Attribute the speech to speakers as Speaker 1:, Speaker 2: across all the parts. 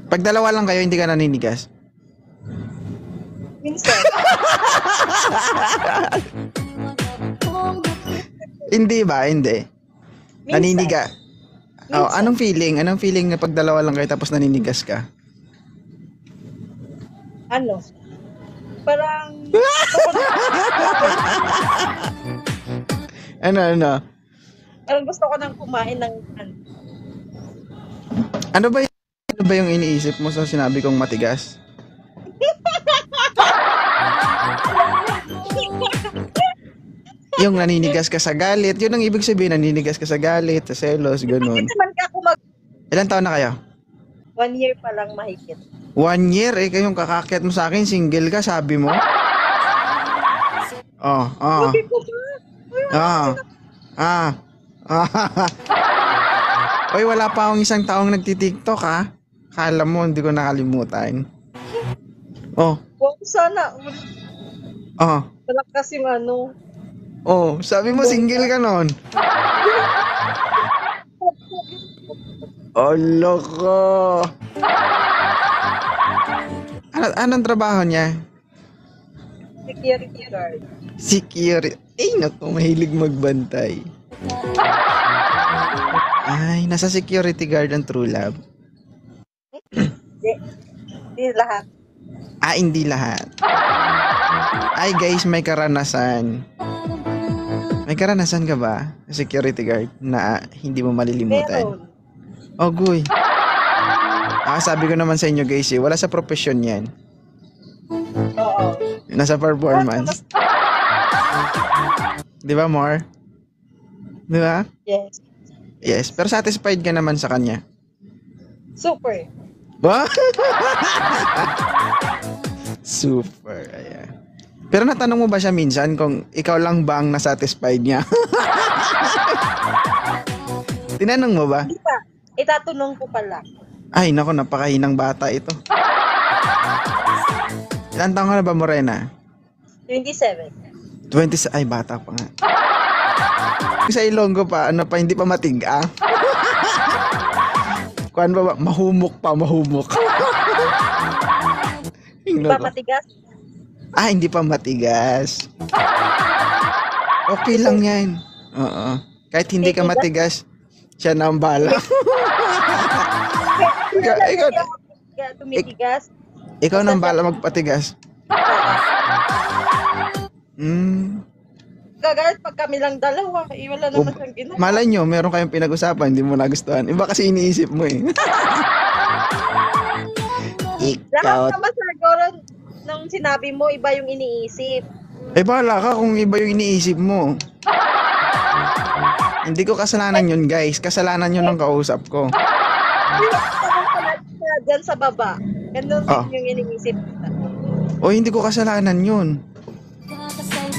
Speaker 1: Pag dalawa lang kayo, hindi ka naninigas?
Speaker 2: Minsan.
Speaker 1: Hindi ba? Hindi.
Speaker 2: Minsan.
Speaker 1: Naniniga. Oh,
Speaker 2: Minsan.
Speaker 1: anong feeling? Anong feeling na pag dalawa lang kayo tapos naninigas ka?
Speaker 2: Ano? Parang...
Speaker 1: Ano?
Speaker 2: Parang gusto ko nang kumain ng...
Speaker 1: Ano ba yung iniisip mo sa sinabi kong matigas? Yung naninigas ka sa galit, yun ang ibig sabihin, naninigas ka sa galit, sa selos, ganun.
Speaker 2: Bakit naman ka
Speaker 1: Ilan taon na kayo?
Speaker 2: 1 year pa lang mahigit.
Speaker 1: 1 year, kayong kakakyat mo sa akin, single ka, sabi mo?
Speaker 2: Sabi ko ba?
Speaker 1: Oy, wala pa akong isang taong nagti-TikTok, ha? Kala mo, hindi ko nakalimutan.
Speaker 2: Wow, sana. Wala kasing ano.
Speaker 1: Sabi mo single ka nun. Olo ko. Anong trabaho niya?
Speaker 2: Security guard.
Speaker 1: Security. Naku, mahilig magbantay. Ay, nasa security guard ang true love.
Speaker 2: Hindi lahat.
Speaker 1: Hindi lahat. Ay guys, may karanasan. May karanasan ka ba? Security guard na hindi mo malilimutan?
Speaker 2: Meron.
Speaker 1: Guy. Sabi ko naman sa inyo guys, wala sa profesyon yan.
Speaker 2: Oo.
Speaker 1: Nasa performance. Di ba, Mar? Di ba?
Speaker 2: Yes.
Speaker 1: Yes, pero satisfied ka naman sa kanya.
Speaker 2: Super.
Speaker 1: Ba? Super, ayan. Pero natanong mo ba siya minsan kung ikaw lang ba ang nasatisfied niya? Tinanong mo ba?
Speaker 2: Hindi pa. Itatanong ko pala.
Speaker 1: Ay, naku, napakahinang bata ito. Ilan taon ka na ba, Morena?
Speaker 2: 27.
Speaker 1: 20, ay, bata pa nga. Sa Ilonggo pa, hindi pa matiga. Kuan ba? Mahumok.
Speaker 2: Hindi pa matigas?
Speaker 1: Hindi pa matigas. Okay lang yan. Oo. Kahit hindi ka matigas, siya na ang bala.
Speaker 2: Tumitigas?
Speaker 1: Ikaw na ang bala magpatigas.
Speaker 2: Gagalit pag kami lang dalawa. Wala naman siyang ginawa.
Speaker 1: Malay nyo, meron kayong pinag-usapan, hindi mo nagustuhan. Iba kasi iniisip mo eh.
Speaker 2: Lahat naman siguro nung sinabi mo, iba yung iniisip.
Speaker 1: Bahala ka kung iba yung iniisip mo. Hindi ko kasalanan yun, guys. Kasalanan yun ng kausap ko.
Speaker 2: Diyan sa baba. Ganun din yung iniisip.
Speaker 1: Hindi ko kasalanan yun.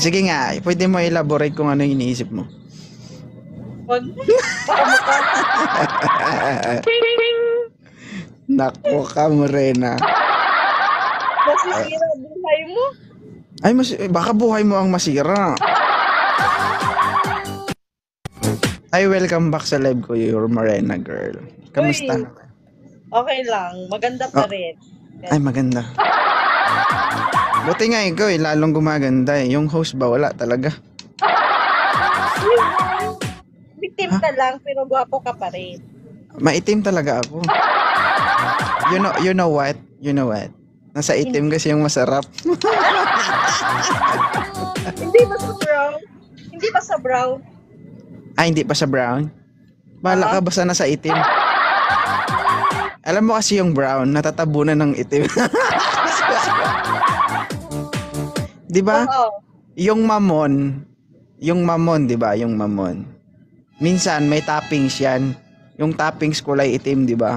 Speaker 1: Sige nga, pwede mo elaborate kung ano yung iniisip mo. Nako ka, Morena.
Speaker 2: Masisira buhay mo?
Speaker 1: Baka buhay mo ang masira. Welcome back sa live ko, your Morena girl. Kamusta?
Speaker 2: Okay lang, maganda pa rin.
Speaker 1: Maganda. Buti nga ikaw lalong gumaganda Yung host ba, wala talaga.
Speaker 2: Victim ka lang, pero gwapo ka pa rin.
Speaker 1: Maitim talaga ako. You know what? Nasa itim kasi yung masarap.
Speaker 2: Hindi ba sa brown? Hindi
Speaker 1: pa sa brown? Bahala ka, basta nasa itim. Alam mo kasi yung brown, natatabunan ng itim. Di ba? Yung mamon, di ba? Yung mamon. Minsan may toppings yan. Yung toppings kulay itim, di ba?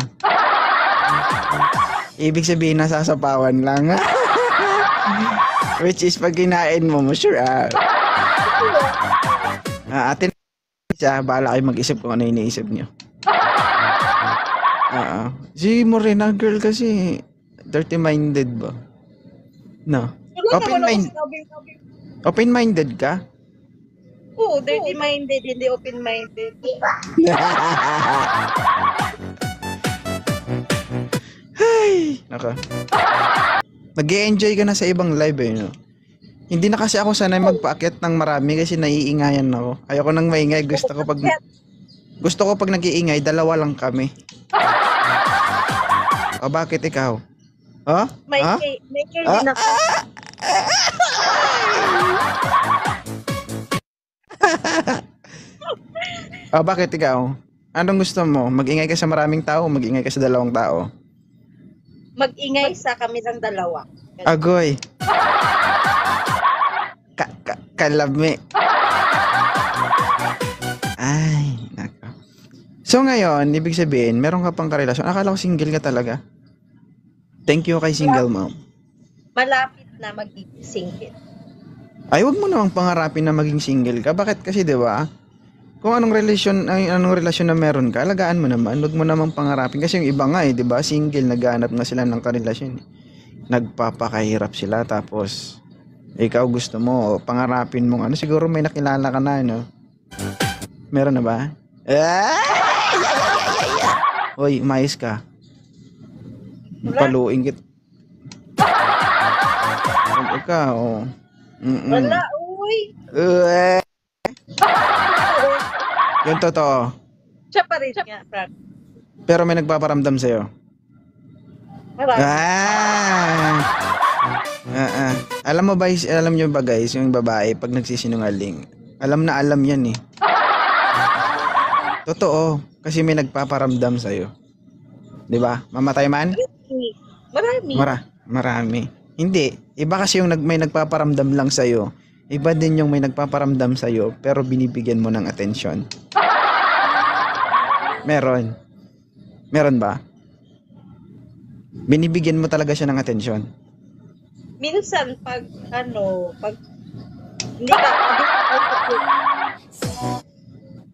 Speaker 1: Ibig sabihin nasasapawan lang. Which is pag kinain mo, sure atin siya, bahala kayo mag-isip kung ano iniisip nyo. Si Morena girl kasi dirty-minded ba? No. Open-minded ka?
Speaker 2: Oo, dirty-minded, hindi open-minded.
Speaker 1: Ay, Naka. Mag-e-enjoy ka na sa ibang live eh, no? Hindi na kasi ako sanay magpaakyat ng marami kasi naiingayan ako. Ayoko nang maingay. Gusto ko pag nag-iingay, dalawa lang kami. O bakit ikaw? Oh?
Speaker 2: May care din ako.
Speaker 1: O bakit ikaw? Anong gusto mo? Mag-ingay ka sa maraming tao o mag-ingay ka sa dalawang tao?
Speaker 2: Mag-ingay sa kami ng dalawa.
Speaker 1: Agoy. Kalami. Ay, nako. So ngayon, ibig sabihin, meron ka pang karelasyon. Akala ko single ka talaga. Thank you kay single mom.
Speaker 2: Malapit na magiging single.
Speaker 1: Ay, wag mo namang pangarapin na maging single ka. Bakit kasi, 'di ba? Kung anong relasyon na meron ka, alagaan mo naman. Wag mo namang pangarapin kasi yung iba nga 'di ba? Single, naghahanap nga sila ng karelasyon. Nagpapakahirap sila tapos ikaw gusto mo pangarapin mo siguro may nakilala ka na, no? Meron na ba? Hoy, umayos ka. Paluin kita. Huwag ka, oh.
Speaker 2: Wala, uy.
Speaker 1: Yung totoo.
Speaker 2: Siya pa rin nga, Frank.
Speaker 1: Pero may nagpaparamdam sa'yo.
Speaker 2: Marami.
Speaker 1: Alam nyo ba guys, yung babae pag nagsisinungaling, alam na alam yan eh. Totoo, kasi may nagpaparamdam sa'yo. 'Di ba? Mamatay man?
Speaker 2: Marami.
Speaker 1: Marami. Hindi, iba kasi yung may nagpaparamdam lang sa'yo. Iba din yung may nagpaparamdam sa'yo pero binibigyan mo ng atensyon. Meron ba? Binibigyan mo talaga siya ng atensyon.
Speaker 2: Minsan pag hindi ka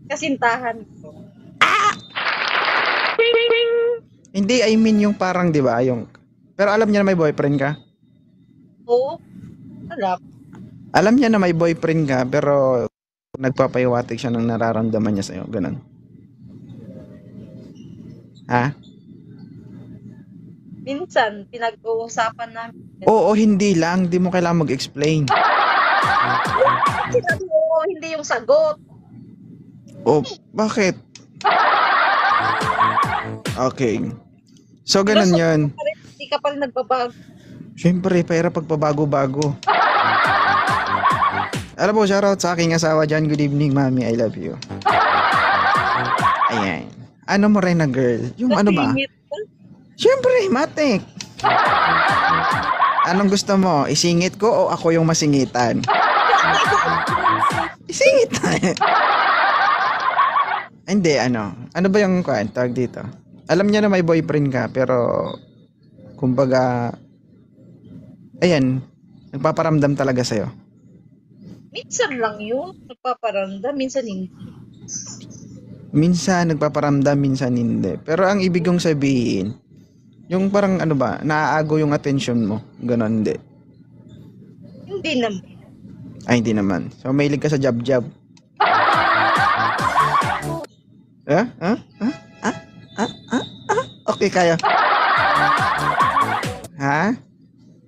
Speaker 2: kasintahan ko.
Speaker 1: Hindi, I mean yung parang 'di ba, yung pero alam niya na may boyfriend ka?
Speaker 2: Oo.
Speaker 1: Alam niya na may boyfriend ka pero nagpapahiwatig siya ng nararamdaman niya sa'yo, ganun. Ha?
Speaker 2: Minsan, pinag-uusapan namin.
Speaker 1: Oo, hindi lang. Hindi mo kailangan mag-explain.
Speaker 2: Sinabi mo, hindi yung sagot.
Speaker 1: Oh, bakit? Okay. So, ganun yun.
Speaker 2: Hindi ka pa rin nagbabago.
Speaker 1: Siyempre, pera pagpabago-bago. Alam mo, shoutout sa aking asawa dyan. Good evening, mami. I love you. Ayan. Ano mo rin na girl? Yung ano ba? Siyempre, matik. Anong gusto mo? Isingit ko o ako yung masingitan? Isingit tayo. Hindi, ano? Ano ba yung tawag dito? Alam niya na may boyfriend ka, pero kumbaga, ayan, nagpaparamdam talaga sa'yo.
Speaker 2: Minsan lang yun, nagpaparamdam, minsan hindi.
Speaker 1: Minsan nagpaparamdam, minsan hindi. Pero ang ibig kong sabihin, yung parang ano ba, naaago yung attention mo. Ganon, hindi.
Speaker 2: Hindi naman.
Speaker 1: Ay, hindi naman. So, mahilig ka sa jab-jab. Okay, kaya. Ha?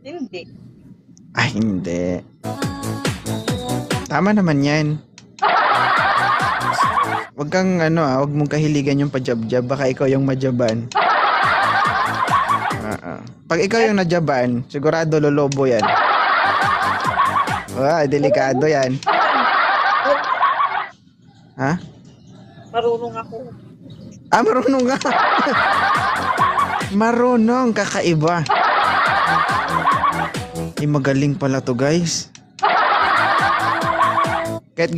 Speaker 2: Hindi.
Speaker 1: Ay, hindi. Tama naman yan. Wag kang wag mong kahiligan yung pajab-jab, baka ikaw yung majaban. Pag ikaw yung najaban, sigurado lolobo yan. Delikado yan. Ha?
Speaker 2: Marunong ako.
Speaker 1: Marunong ka. Marunong, kakaiba. Magaling pala to, guys. Kahit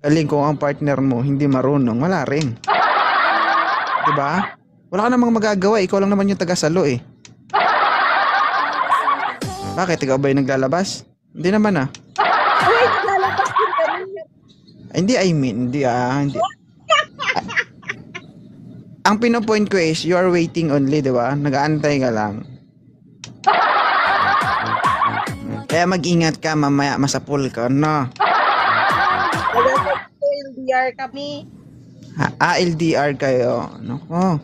Speaker 1: galing kung ang partner mo hindi marunong, wala rin. Diba? Wala ka namang magagawa, ikaw lang naman yung taga-salo eh. Bakit? Ikaw ba yung naglalabas? Hindi naman ah.
Speaker 2: Uy, naglalabas din kami.
Speaker 1: Hindi, I mean, hindi. Ang pinopoint ko is, you are waiting only, diba? Nag-aantay ka lang. Kaya mag-ingat ka, mamaya masapul ka, no?
Speaker 2: LDR kami.
Speaker 1: LDR kayo. Nako.